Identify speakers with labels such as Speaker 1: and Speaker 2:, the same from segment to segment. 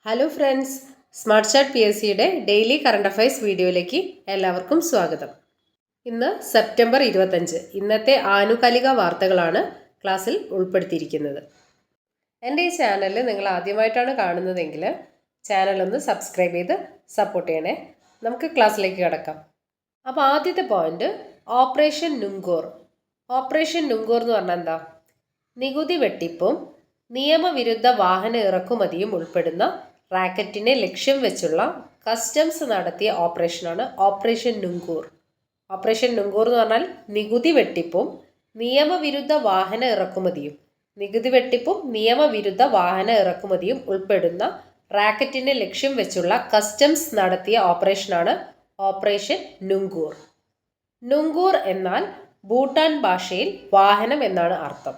Speaker 1: Hello friends, smart chat P S സിയുടെ daily current affairs വീഡിയോയിലേക്ക് എല്ലാവർക്കും സ്വാഗതം. ഇന്ന് സെപ്റ്റംബർ 25. ഇന്നത്തെ ആനുകാലിക വാർത്തകളാണ് ക്ലാസ്സിൽ ഉൾപ്പെടുത്തിയിരിക്കുന്നത്. എൻ്റെ ഈ ചാനൽ നിങ്ങൾ ആദ്യമായിട്ടാണ് കാണുന്നതെങ്കിൽ ചാനലൊന്ന് സബ്സ്ക്രൈബ് ചെയ്ത് സപ്പോർട്ട് ചെയ്യണേ. നമുക്ക് ക്ലാസ്സിലേക്ക് കിടക്കാം. അപ്പോൾ ആദ്യത്തെ point operation Numkhor. Operation Numkhor എന്ന് പറഞ്ഞാൽ എന്താ? നികുതി വെട്ടിപ്പും നിയമവിരുദ്ധ വാഹന ഇറക്കുമതിയും ഉൾപ്പെടുന്ന റാക്കറ്റിനെ ലക്ഷ്യം വെച്ചുള്ള കസ്റ്റംസ് നടത്തിയ ഓപ്പറേഷനാണ് ഓപ്പറേഷൻ നുങ്കൂർ. ഓപ്പറേഷൻ നുങ്കൂർ എന്ന് പറഞ്ഞാൽ നികുതി വെട്ടിപ്പും നിയമവിരുദ്ധ വാഹന ഇറക്കുമതിയും ഉൾപ്പെടുന്ന റാക്കറ്റിനെ ലക്ഷ്യം വെച്ചുള്ള കസ്റ്റംസ് നടത്തിയ ഓപ്പറേഷനാണ് ഓപ്പറേഷൻ നുങ്കൂർ. നുങ്കൂർ എന്നാൽ ഭൂട്ടാൻ ഭാഷയിൽ വാഹനം എന്നാണ് അർത്ഥം.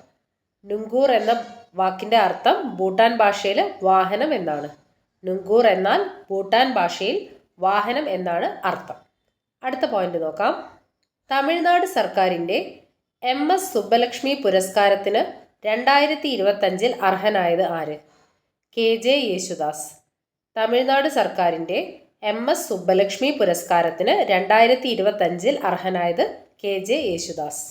Speaker 1: നുങ്കൂർ എന്ന വാക്കിൻ്റെ അർത്ഥം ഭൂട്ടാൻ ഭാഷയിൽ വാഹനം എന്നാണ്. നുങ്കൂർ എന്നാൽ ഭൂട്ടാൻ ഭാഷയിൽ വാഹനം എന്നാണ് അർത്ഥം. അടുത്ത പോയിന്റ് നോക്കാം. തമിഴ്നാട് സർക്കാരിൻ്റെ MS സുബ്ബലക്ഷ്മി പുരസ്കാരത്തിന് 2025 അർഹനായത് ആര്? KJ യേശുദാസ്. തമിഴ്നാട് സർക്കാരിൻ്റെ MS സുബ്ബലക്ഷ്മി പുരസ്കാരത്തിന് 2025 അർഹനായത് KJ യേശുദാസ്.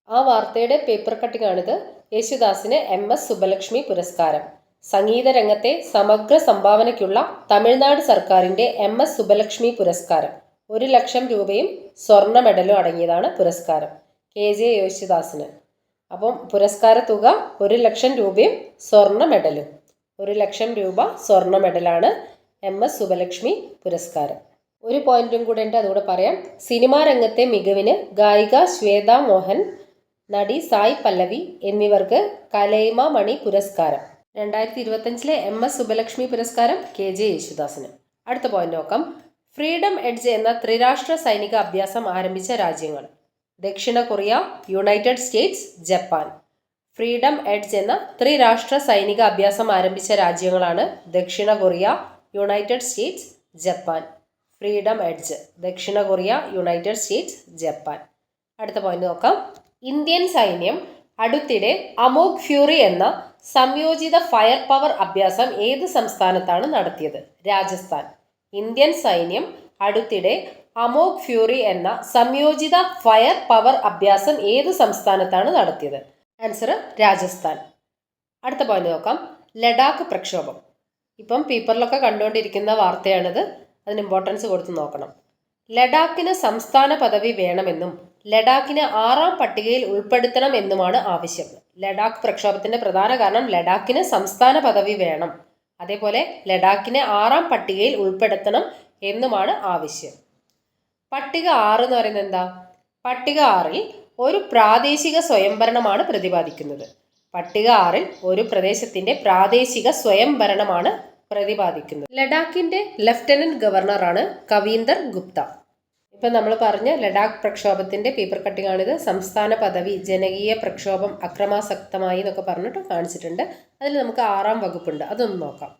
Speaker 1: ആ വാർത്തയുടെ പേപ്പർ കട്ടിങ്ങാണിത്. യേശുദാസിന് MS സുബ്ബലക്ഷ്മി പുരസ്കാരം. സംഗീത രംഗത്തെ സമഗ്ര സംഭാവനയ്ക്കുള്ള തമിഴ്നാട് സർക്കാരിൻ്റെ MS സുബ്ബലക്ഷ്മി പുരസ്കാരം. 1 ലക്ഷം രൂപയും സ്വർണ്ണ മെഡലും അടങ്ങിയതാണ് പുരസ്കാരം. KJ യേശുദാസിന്. അപ്പം പുരസ്കാര തുക 1 ലക്ഷം രൂപയും സ്വർണ്ണ മെഡലും. 1 ലക്ഷം രൂപ സ്വർണ്ണ മെഡലാണ് MS സുബ്ബലക്ഷ്മി പുരസ്കാരം. ഒരു പോയിന്റും കൂടെ ഉണ്ട്, അതുകൂടെ പറയാം. സിനിമാ രംഗത്തെ മികവിന് ഗായിക ശ്വേത മോഹൻ, നടി സായ് പല്ലവി എന്നിവർക്ക് കലൈമ മണി പുരസ്കാരം. 2025 MS സുബ്ബലക്ഷ്മി പുരസ്കാരം KJ യേശുദാസിന്. അടുത്ത പോയിന്റ് നോക്കാം. ഫ്രീഡം എഡ്ജ് എന്ന ത്രിരാഷ്ട്ര സൈനിക അഭ്യാസം ആരംഭിച്ച രാജ്യങ്ങൾ. ദക്ഷിണ Korea, United States, Japan. Freedom edge എന്ന ത്രിരാഷ്ട്ര സൈനിക അഭ്യാസം ആരംഭിച്ച രാജ്യങ്ങളാണ് ദക്ഷിണ Korea, United States, Japan. Freedom edge ദക്ഷിണ കൊറിയ, യുണൈറ്റഡ് സ്റ്റേറ്റ്സ്, ജപ്പാൻ. അടുത്ത പോയിന്റ് നോക്കാം. ഇന്ത്യൻ സൈന്യം അടുത്തിടെ അമോഘ് ഫ്യൂറി എന്ന സംയോജിത ഫയർ പവർ അഭ്യാസം ഏത് സംസ്ഥാനത്താണ് നടത്തിയത്? രാജസ്ഥാൻ. ഇന്ത്യൻ സൈന്യം അടുത്തിടെ അമോഘ് ഫ്യൂറി എന്ന സംയോജിത ഫയർ പവർ അഭ്യാസം ഏത് സംസ്ഥാനത്താണ് നടത്തിയത്? ആൻസർ രാജസ്ഥാൻ. അടുത്ത പോയിന്റ് നോക്കാം. ലഡാക്ക് പ്രക്ഷോഭം. ഇപ്പം പേപ്പറിലൊക്കെ കണ്ടുകൊണ്ടിരിക്കുന്ന വാർത്തയാണിത്. അതിന് ഇമ്പോർട്ടൻസ് കൊടുത്ത് നോക്കണം. ലഡാക്കിന് സംസ്ഥാന പദവി വേണമെന്നും ലഡാക്കിനെ 6ാം പട്ടികയിൽ ഉൾപ്പെടുത്തണം എന്നുമാണ് ആവശ്യം. ലഡാക്ക് പ്രക്ഷോഭത്തിന്റെ പ്രധാന കാരണം ലഡാക്കിന് സംസ്ഥാന പദവി വേണം, അതേപോലെ ലഡാക്കിനെ 6ാം പട്ടികയിൽ ഉൾപ്പെടുത്തണം എന്നുമാണ് ആവശ്യം. പട്ടിക 6 എന്ന് പറയുന്നത് എന്താ? പട്ടിക 6ൽ ഒരു പ്രാദേശിക സ്വയംഭരണമാണ് പ്രതിപാദിക്കുന്നത്. പട്ടിക 6ൽ ഒരു പ്രദേശത്തിന്റെ പ്രാദേശിക സ്വയംഭരണമാണ് പ്രതിപാദിക്കുന്നത്. ലഡാക്കിന്റെ ലഫ്റ്റനന്റ് ഗവർണറാണ് കവീന്ദർ ഗുപ്ത. ഇപ്പം നമ്മൾ പറഞ്ഞ ലഡാക്ക് പ്രക്ഷോഭത്തിൻ്റെ പേപ്പർ കട്ടിങ്ങാണിത്. സംസ്ഥാന പദവി, ജനകീയ പ്രക്ഷോഭം, അക്രമാസക്തമായി എന്നൊക്കെ പറഞ്ഞിട്ട് കാണിച്ചിട്ടുണ്ട്. അതിൽ നമുക്ക് 6ാം വകുപ്പുണ്ട്, അതൊന്ന് നോക്കാം.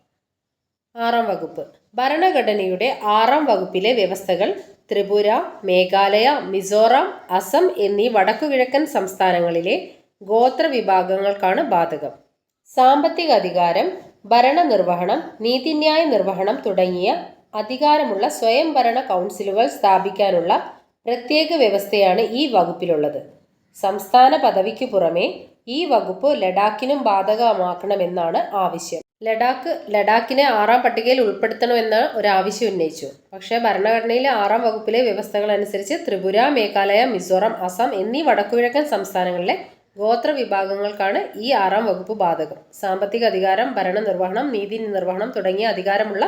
Speaker 1: 6ാം വകുപ്പ്. ഭരണഘടനയുടെ 6ാം വകുപ്പിലെ വ്യവസ്ഥകൾ ത്രിപുര, മേഘാലയ, മിസോറാം, അസം എന്നീ വടക്കുകിഴക്കൻ സംസ്ഥാനങ്ങളിലെ ഗോത്ര വിഭാഗങ്ങൾക്കാണ് ബാധകം. സാമ്പത്തിക അധികാരം, ഭരണനിർവഹണം, നീതിന്യായ നിർവഹണം തുടങ്ങിയ അധികാരമുള്ള സ്വയംഭരണ കൗൺസിലുകൾ സ്ഥാപിക്കാനുള്ള പ്രത്യേക വ്യവസ്ഥയാണ് ഈ വകുപ്പിലുള്ളത്. സംസ്ഥാന പദവിക്ക് പുറമെ ഈ വകുപ്പ് ലഡാക്കിനും ബാധകമാക്കണമെന്നാണ് ആവശ്യം. ലഡാക്കിനെ 6ാം പട്ടികയിൽ ഉൾപ്പെടുത്തണമെന്ന ഒരു ആവശ്യം ഉന്നയിച്ചു. പക്ഷേ ഭരണഘടനയിലെ 6ാം വകുപ്പിലെ വ്യവസ്ഥകൾ അനുസരിച്ച് ത്രിപുര, മേഘാലയ, മിസോറാം, അസം എന്നീ വടക്കുകിഴക്കൻ സംസ്ഥാനങ്ങളിലെ ഗോത്ര വിഭാഗങ്ങൾക്കാണ് ഈ 6ാം വകുപ്പ് ബാധകം. സാമ്പത്തിക അധികാരം, ഭരണനിർവഹണം, നീതി നിർവഹണം തുടങ്ങിയ അധികാരമുള്ള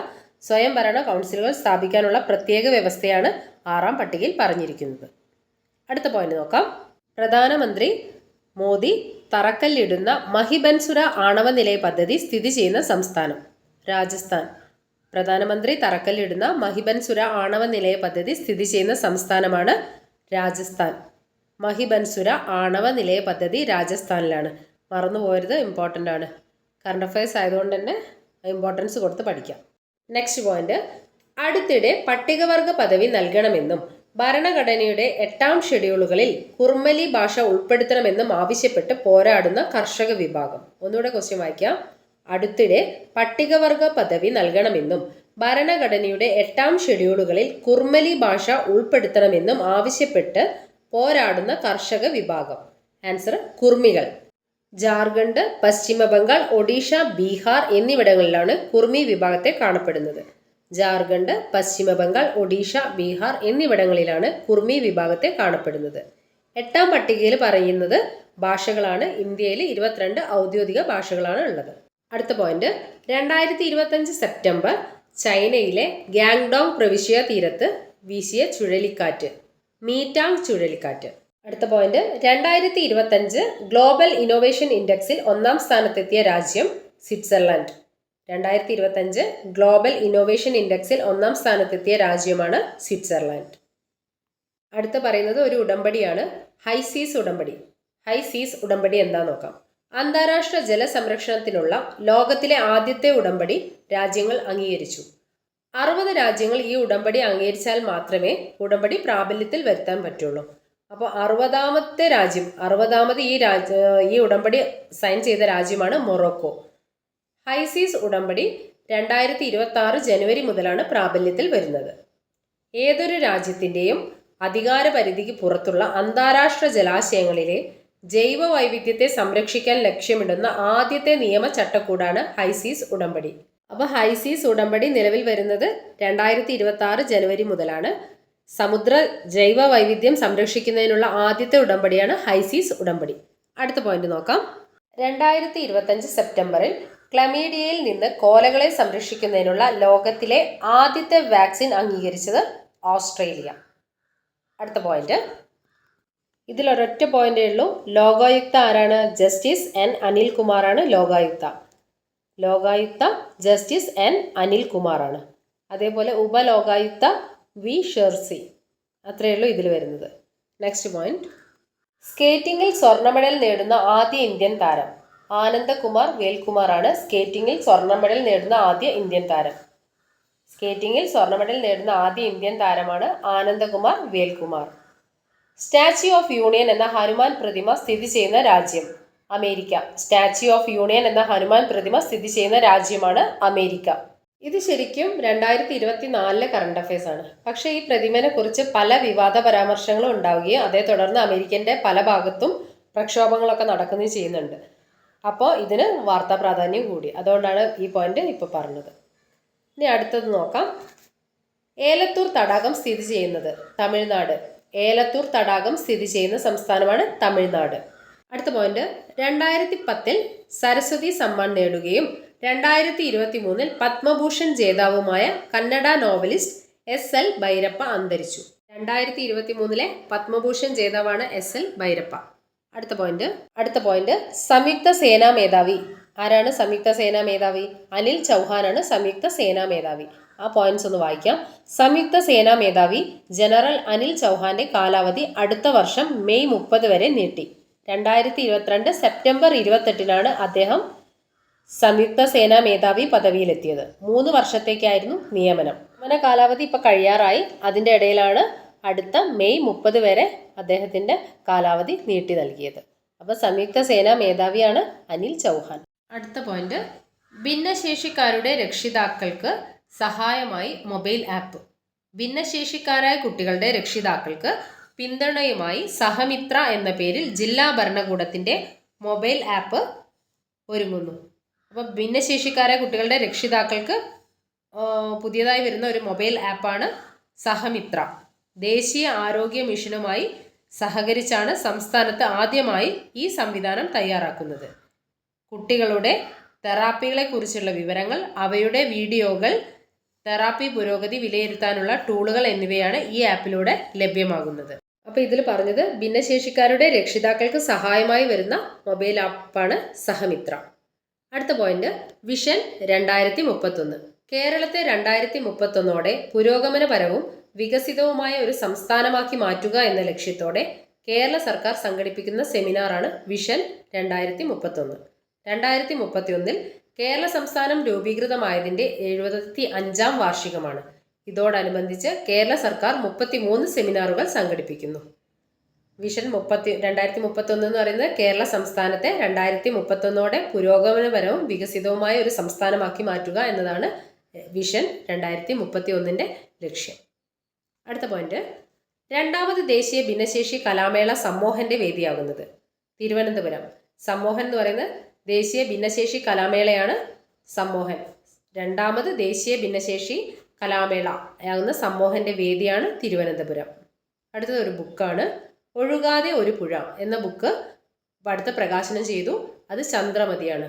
Speaker 1: സ്വയംഭരണ കൗൺസിലുകൾ സ്ഥാപിക്കാനുള്ള പ്രത്യേക വ്യവസ്ഥയാണ് 6ാം പട്ടികയിൽ പറഞ്ഞിരിക്കുന്നത്. അടുത്ത പോയിന്റ് നോക്കാം. പ്രധാനമന്ത്രി മോദി തറക്കല്ലിടുന്ന മഹിബൻസുര ആണവ നിലയ പദ്ധതി സ്ഥിതി ചെയ്യുന്ന സംസ്ഥാനം. രാജസ്ഥാൻ. പ്രധാനമന്ത്രി തറക്കല്ലിടുന്ന മഹിബൻസുര ആണവ നിലയ പദ്ധതി സ്ഥിതി ചെയ്യുന്ന സംസ്ഥാനമാണ് രാജസ്ഥാൻ. മഹിബൻസുര ആണവ നിലയ പദ്ധതി രാജസ്ഥാനിലാണ്. മറന്നുപോകരുത്, ഇമ്പോർട്ടൻ്റ് ആണ്. കറണ്ട് അഫയേഴ്സ് ആയതുകൊണ്ട് തന്നെ ഇമ്പോർട്ടൻസ് കൊടുത്ത് പഠിക്കാം. Next point. അടുത്തിടെ പട്ടികവർഗ പദവി നൽകണമെന്നും ഭരണഘടനയുടെ 8ാം ഷെഡ്യൂളുകളിൽ കുർമലി ഭാഷ ഉൾപ്പെടുത്തണമെന്നും ആവശ്യപ്പെട്ട് പോരാടുന്ന കർഷക വിഭാഗം. ഒന്നുകൂടെ ക്വസ്റ്റ്യൻ വായിക്കാം. അടുത്തിടെ പട്ടികവർഗ പദവി നൽകണമെന്നും ഭരണഘടനയുടെ 8-ാം ഷെഡ്യൂളുകളിൽ കുർമലി ഭാഷ ഉൾപ്പെടുത്തണമെന്നും ആവശ്യപ്പെട്ട് പോരാടുന്ന കർഷക വിഭാഗം. ആൻസർ കുർമികൾ. ജാർഖണ്ഡ്, പശ്ചിമ ബംഗാൾ, ഒഡീഷ, ബീഹാർ എന്നിവിടങ്ങളിലാണ് കുർമി വിഭാഗത്തെ കാണപ്പെടുന്നത്. ജാർഖണ്ഡ്, പശ്ചിമ ബംഗാൾ, ഒഡീഷ, ബീഹാർ എന്നിവിടങ്ങളിലാണ് കുർമി വിഭാഗത്തെ കാണപ്പെടുന്നത്. 8-ാം പട്ടികയിൽ പറയുന്നത് ഭാഷകളാണ്. ഇന്ത്യയിൽ 22 ഔദ്യോഗിക ഭാഷകളാണ് ഉള്ളത്. അടുത്ത പോയിന്റ്, 2025 സെപ്റ്റംബർ ചൈനയിലെ ഗ്യാങ്ഡോങ് പ്രവിശ്യ തീരത്ത് വീശിയ ചുഴലിക്കാറ്റ്, മീറ്റാങ് ചുഴലിക്കാറ്റ്. അടുത്ത പോയിന്റ്, 2025 ഗ്ലോബൽ ഇന്നോവേഷൻ ഇൻഡെക്സിൽ 1-ാം സ്ഥാനത്തെത്തിയ രാജ്യം സ്വിറ്റ്സർലൻഡ്. 2025 ഗ്ലോബൽ ഇന്നോവേഷൻ ഇൻഡെക്സിൽ 1-ാം സ്ഥാനത്തെത്തിയ രാജ്യമാണ് സ്വിറ്റ്സർലൻഡ്. അടുത്ത പറയുന്നത് ഒരു ഉടമ്പടിയാണ്, ഹൈസീസ് ഉടമ്പടി. ഹൈസീസ് ഉടമ്പടി എന്താ നോക്കാം. അന്താരാഷ്ട്ര ജലസംരക്ഷണത്തിനുള്ള ലോകത്തിലെ ആദ്യത്തെ ഉടമ്പടി രാജ്യങ്ങൾ അംഗീകരിച്ചു. 60 രാജ്യങ്ങൾ ഈ ഉടമ്പടി അംഗീകരിച്ചാൽ മാത്രമേ ഉടമ്പടി പ്രാബല്യത്തിൽ വരുത്താൻ പറ്റുള്ളൂ. അപ്പോൾ 60ാമത് ഈ ഉടമ്പടി സൈൻ ചെയ്ത രാജ്യമാണ് മൊറോക്കോ. ഹൈസീസ് ഉടമ്പടി 2026 ജനുവരി മുതലാണ് പ്രാബല്യത്തിൽ വരുന്നത്. ഏതൊരു രാജ്യത്തിൻ്റെയും അധികാര പരിധിക്ക് പുറത്തുള്ള അന്താരാഷ്ട്ര ജലാശയങ്ങളിലെ ജൈവ വൈവിധ്യത്തെ സംരക്ഷിക്കാൻ ലക്ഷ്യമിടുന്ന ആദ്യത്തെ നിയമ ചട്ടക്കൂടാണ് ഹൈസീസ് ഉടമ്പടി. അപ്പോൾ ഹൈസീസ് ഉടമ്പടി നിലവിൽ വരുന്നത് 2026 ജനുവരി മുതലാണ്. സമുദ്ര ജൈവ വൈവിധ്യം സംരക്ഷിക്കുന്നതിനുള്ള ആദ്യത്തെ ഉടമ്പടിയാണ് ഹൈസീസ് ഉടമ്പടി. അടുത്ത പോയിന്റ് നോക്കാം. 2025 സെപ്റ്റംബറിൽ ക്ലമീഡിയയിൽ നിന്ന് കോലകളെ സംരക്ഷിക്കുന്നതിനുള്ള ലോകത്തിലെ ആദ്യത്തെ വാക്സിൻ അംഗീകരിച്ചത് ഓസ്ട്രേലിയ. അടുത്ത പോയിന്റ്, ഇതിലൊരൊറ്റ പോയിന്റേ ഉള്ളൂ. ലോകായുക്ത ആരാണ്? ജസ്റ്റിസ് എൻ അനിൽകുമാറാണ് ലോകായുക്ത. ലോകായുക്ത ജസ്റ്റിസ് എൻ അനിൽകുമാറാണ്. അതേപോലെ ഉപലോകായുക്ത വി ഷെർസി. അത്രയേ ഉള്ളൂ ഇതിൽ വരുന്നത്. നെക്സ്റ്റ് പോയിന്റ്, സ്കേറ്റിംഗിൽ സ്വർണ്ണ മെഡൽ നേടുന്ന ആദ്യ ഇന്ത്യൻ താരം ആനന്ദകുമാർ വേൽകുമാറാണ്. സ്കേറ്റിംഗിൽ സ്വർണ്ണ മെഡൽ നേടുന്ന ആദ്യ ഇന്ത്യൻ താരം. സ്കേറ്റിംഗിൽ സ്വർണ്ണ മെഡൽ നേടുന്ന ആദ്യ ഇന്ത്യൻ താരമാണ് ആനന്ദകുമാർ വേൽകുമാർ. സ്റ്റാച്യു ഓഫ് യൂണിയൻ എന്ന ഹനുമാൻ പ്രതിമ സ്ഥിതി ചെയ്യുന്ന രാജ്യം അമേരിക്ക. സ്റ്റാച്യു ഓഫ് യൂണിയൻ എന്ന ഹനുമാൻ പ്രതിമ സ്ഥിതി ചെയ്യുന്ന രാജ്യമാണ് അമേരിക്ക. ഇത് ശരിക്കും 2024 കറണ്ട് അഫയേഴ്സ് ആണ്. പക്ഷേ ഈ പ്രതിമയെ കുറിച്ച് പല വിവാദ പരാമർശങ്ങളും ഉണ്ടാവുകയും അതേ തുടർന്ന് അമേരിക്കൻ്റെ പല ഭാഗത്തും പ്രക്ഷോഭങ്ങളൊക്കെ നടക്കുകയും ചെയ്യുന്നുണ്ട്. അപ്പോൾ ഇതിന് വാർത്താ പ്രാധാന്യം കൂടി. അതുകൊണ്ടാണ് ഈ പോയിന്റ് ഇപ്പോൾ പറഞ്ഞത്. ഇനി അടുത്തത് നോക്കാം. ഏലത്തൂർ തടാകം സ്ഥിതി ചെയ്യുന്നത് തമിഴ്നാട്. ഏലത്തൂർ തടാകം സ്ഥിതി ചെയ്യുന്ന സംസ്ഥാനമാണ് തമിഴ്നാട്. അടുത്ത പോയിന്റ്, 2010 സരസ്വതി സമ്മാൻ നേടുകയും 2023 പത്മഭൂഷൺ ജേതാവുമായ കന്നഡ നോവലിസ്റ്റ് SL ഭൈരപ്പ അന്തരിച്ചു. 2023 പത്മഭൂഷൺ ജേതാവാണ് SL ഭൈരപ്പ. അടുത്ത പോയിന്റ്, സംയുക്ത സേനാ മേധാവി ആരാണ്? സംയുക്ത സേനാ മേധാവി അനിൽ ചൗഹാനാണ് സംയുക്ത സേനാ മേധാവി. ആ പോയിന്റ്സ് ഒന്ന് വായിക്കാം. സംയുക്ത സേനാ മേധാവി ജനറൽ അനിൽ ചൗഹാന്റെ കാലാവധി അടുത്ത വർഷം മെയ് 30 വരെ നീട്ടി. 2022 സെപ്റ്റംബർ 28 അദ്ദേഹം സംയുക്ത സേനാ മേധാവി പദവിയിലെത്തിയത്. 3 വർഷത്തേക്കായിരുന്നു നിയമനം. നിയമന കാലാവധി ഇപ്പോൾ കഴിയാറായി. അതിൻ്റെ ഇടയിലാണ് അടുത്ത മെയ് 30 വരെ അദ്ദേഹത്തിൻ്റെ കാലാവധി നീട്ടി നൽകിയത്. അപ്പോൾ സംയുക്ത സേനാ മേധാവിയാണ് അനിൽ ചൗഹാൻ. അടുത്ത പോയിന്റ്, ഭിന്നശേഷിക്കാരുടെ രക്ഷിതാക്കൾക്ക് സഹായമായി മൊബൈൽ ആപ്പ്. ഭിന്നശേഷിക്കാരായ കുട്ടികളുടെ രക്ഷിതാക്കൾക്ക് പിന്തുണയുമായി സഹമിത്ര എന്ന പേരിൽ ജില്ലാ ഭരണകൂടത്തിൻ്റെ മൊബൈൽ ആപ്പ് ഒരുങ്ങുന്നു. അപ്പോൾ ഭിന്നശേഷിക്കാരായ കുട്ടികളുടെ രക്ഷിതാക്കൾക്ക് പുതിയതായി വരുന്ന ഒരു മൊബൈൽ ആപ്പാണ് സഹമിത്ര. ദേശീയ ആരോഗ്യ മിഷനുമായി സഹകരിച്ചാണ് സംസ്ഥാനത്ത് ആദ്യമായി ഈ സംവിധാനം തയ്യാറാക്കുന്നത്. കുട്ടികളുടെ തെറാപ്പികളെക്കുറിച്ചുള്ള വിവരങ്ങൾ, അവയുടെ വീഡിയോകൾ, തെറാപ്പി പുരോഗതി വിലയിരുത്താനുള്ള ടൂളുകൾ എന്നിവയാണ് ഈ ആപ്പിലൂടെ ലഭ്യമാകുന്നത്. അപ്പോൾ ഇതിൽ പറഞ്ഞത് ഭിന്നശേഷിക്കാരുടെ രക്ഷിതാക്കൾക്ക് സഹായമായി വരുന്ന മൊബൈൽ ആപ്പാണ് സഹമിത്ര. അടുത്ത പോയിന്റ്, വിഷൻ 2031. കേരളത്തെ 2031 പുരോഗമനപരവും വികസിതവുമായ ഒരു സംസ്ഥാനമാക്കി മാറ്റുക എന്ന ലക്ഷ്യത്തോടെ കേരള സർക്കാർ സംഘടിപ്പിക്കുന്ന സെമിനാറാണ് വിഷൻ 2031. 2031 കേരള സംസ്ഥാനം രൂപീകൃതമായതിൻ്റെ 75-ാം വാർഷികമാണ്. ഇതോടനുബന്ധിച്ച് കേരള സർക്കാർ 33 സെമിനാറുകൾ സംഘടിപ്പിക്കുന്നു. വിഷൻ 2031 എന്ന് പറയുന്നത് കേരള സംസ്ഥാനത്തെ 2031 പുരോഗമനപരവും വികസിതവുമായ ഒരു സംസ്ഥാനമാക്കി മാറ്റുക എന്നതാണ് വിഷൻ 2031 ലക്ഷ്യം. അടുത്ത പോയിന്റ്, രണ്ടാമത് ദേശീയ ഭിന്നശേഷി കലാമേള സമ്മോഹന്റെ വേദിയാകുന്നത്. തിരുവനന്തപുരം. സമ്മോഹൻ എന്ന് പറയുന്നത് ദേശീയ ഭിന്നശേഷി കലാമേളയാണ്. സമ്മോഹൻ രണ്ടാമത് ദേശീയ ഭിന്നശേഷി കലാമേള ആകുന്ന സമ്മോഹന്റെ വേദിയാണ് തിരുവനന്തപുരം. അടുത്തത് ഒരു ബുക്കാണ്, ഒഴുകാതെ ഒരു പുഴ എന്ന ബുക്ക് അടുത്ത പ്രകാശനം ചെയ്തു. അത് ചന്ദ്രമതിയാണ്.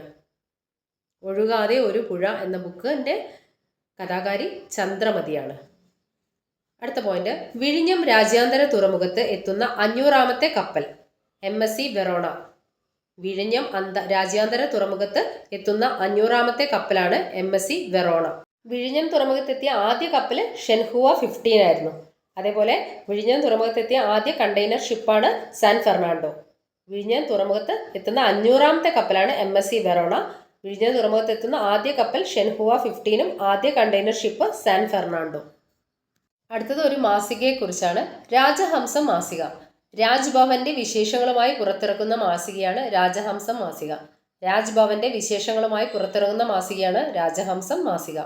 Speaker 1: ഒഴുകാതെ ഒരു പുഴ എന്ന ബുക്കിൻ്റെ കഥാകാരി ചന്ദ്രമതിയാണ്. അടുത്ത പോയിന്റ്, വിഴിഞ്ഞം രാജ്യാന്തര തുറമുഖത്ത് എത്തുന്ന 500ാമത്തെ കപ്പൽ MSC വെറോണ. വിഴിഞ്ഞം രാജ്യാന്തര തുറമുഖത്ത് എത്തുന്ന 500ാമത്തെ കപ്പലാണ് MSC വെറോണ. വിഴിഞ്ഞം തുറമുഖത്തെത്തിയ ആദ്യ കപ്പൽ ഷെൻഹുവ 15 ആയിരുന്നു. അതേപോലെ വിഴിഞ്ഞം തുറമുഖത്തെത്തിയ ആദ്യ കണ്ടെയ്നർ ഷിപ്പാണ് സാൻ ഫെർണാണ്ടോ. വിഴിഞ്ഞം തുറമുഖത്ത് എത്തുന്ന 500ാമത്തെ കപ്പലാണ് MSC വെറോണ. വിഴിഞ്ഞം തുറമുഖത്ത് എത്തുന്ന ആദ്യ കപ്പൽ ഷെൻഹുവ 15ഉം ആദ്യ കണ്ടെയ്നർ ഷിപ്പ് സാൻ ഫെർണാണ്ടോ. അടുത്തത് ഒരു മാസികയെക്കുറിച്ചാണ്, രാജഹംസം മാസിക. രാജ്ഭവന്റെ വിശേഷങ്ങളുമായി പുറത്തിറക്കുന്ന മാസികയാണ് രാജഹംസം മാസിക. രാജ്ഭവന്റെ വിശേഷങ്ങളുമായി പുറത്തിറങ്ങുന്ന മാസികയാണ് രാജഹംസം മാസിക.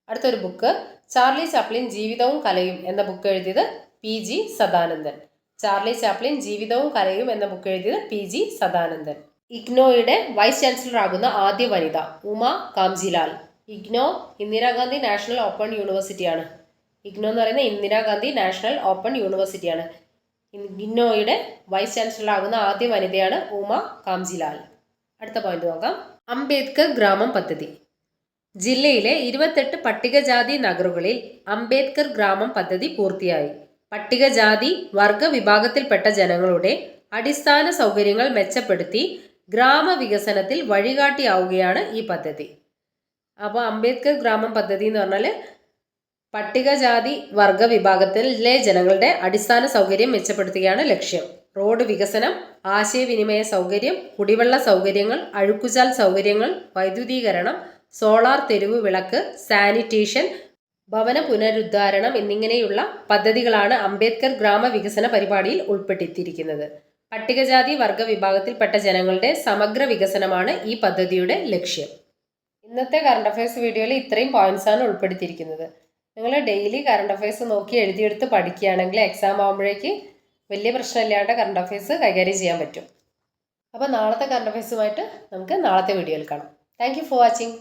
Speaker 1: അടുത്തൊരു ബുക്ക്, ചാർലി ചാപ്ലിൻ ജീവിതവും കലയും എന്ന ബുക്ക് എഴുതിയത് PG സദാനന്ദൻ. ചാർലി ചാപ്ലിൻ ജീവിതവും കലയും എന്ന ബുക്ക് എഴുതിയത് PG സദാനന്ദൻ. ഇഗ്നോയുടെ വൈസ് ചാൻസലർ ആകുന്ന ആദ്യ വനിത ഉമ കാംജിലാൽ. ഇഗ്നോ ഇന്ദിരാഗാന്ധി നാഷണൽ ഓപ്പൺ യൂണിവേഴ്സിറ്റിയാണ്. ഇഗ്നോ എന്ന് പറയുന്നത് ഇന്ദിരാഗാന്ധി നാഷണൽ ഓപ്പൺ യൂണിവേഴ്സിറ്റിയാണ്. ഇഗ്നോയുടെ വൈസ് ചാൻസലർ ആകുന്ന ആദ്യ വനിതയാണ് ഉമ കാംജിലാൽ. അടുത്ത പോയിന്റ് നോക്കാം, അംബേദ്കർ ഗ്രാമം പദ്ധതി. ജില്ലയിലെ 28 പട്ടികജാതി നഗറുകളിൽ അംബേദ്കർ ഗ്രാമം പദ്ധതി പൂർത്തിയായി. പട്ടികജാതി വർഗ വിഭാഗത്തിൽപ്പെട്ട ജനങ്ങളുടെ അടിസ്ഥാന സൗകര്യങ്ങൾ മെച്ചപ്പെടുത്തി ഗ്രാമവികസനത്തിൽ വഴികാട്ടിയാവുകയാണ് ഈ പദ്ധതി. അപ്പോൾ അംബേദ്കർ ഗ്രാമം പദ്ധതി എന്ന് പറഞ്ഞാൽ പട്ടികജാതി വർഗ വിഭാഗത്തിലെ ജനങ്ങളുടെ അടിസ്ഥാന സൗകര്യം മെച്ചപ്പെടുത്തുകയാണ് ലക്ഷ്യം. റോഡ് വികസനം, ആശയവിനിമയ സൗകര്യം, കുടിവെള്ള സൗകര്യങ്ങൾ, അഴുക്കുചാൽ സൗകര്യങ്ങൾ, വൈദ്യുതീകരണം, സോളാർ തെരുവ് വിളക്ക്, സാനിറ്റേഷൻ, ഭവന പുനരുദ്ധാരണം എന്നിങ്ങനെയുള്ള പദ്ധതികളാണ് അംബേദ്കർ ഗ്രാമവികസന പരിപാടിയിൽ ഉൾപ്പെട്ടിരിക്കുന്നത്. പട്ടികജാതി വർഗ വിഭാഗത്തിൽപ്പെട്ട ജനങ്ങളുടെ സമഗ്ര വികസനമാണ് ഈ പദ്ധതിയുടെ ലക്ഷ്യം. ഇന്നത്തെ കറണ്ട് അഫയേഴ്സ് വീഡിയോയിൽ ഇത്രയും പോയിന്റ്സാണ് ഉൾപ്പെടുത്തിയിരിക്കുന്നത്. നിങ്ങൾ ഡെയിലി കറണ്ട് അഫയേഴ്സ് നോക്കി എഴുതിയെടുത്ത് പഠിക്കുകയാണെങ്കിൽ എക്സാം ആകുമ്പോഴേക്ക് വലിയ പ്രശ്നമില്ലാണ്ട് കറണ്ട് അഫയേഴ്സ് കൈകാര്യം ചെയ്യാൻ പറ്റും. അപ്പോൾ നാളത്തെ കറണ്ട് അഫയേഴ്സുമായിട്ട് നമുക്ക് നാളത്തെ വീഡിയോയിൽ കാണാം. Thank you for watching.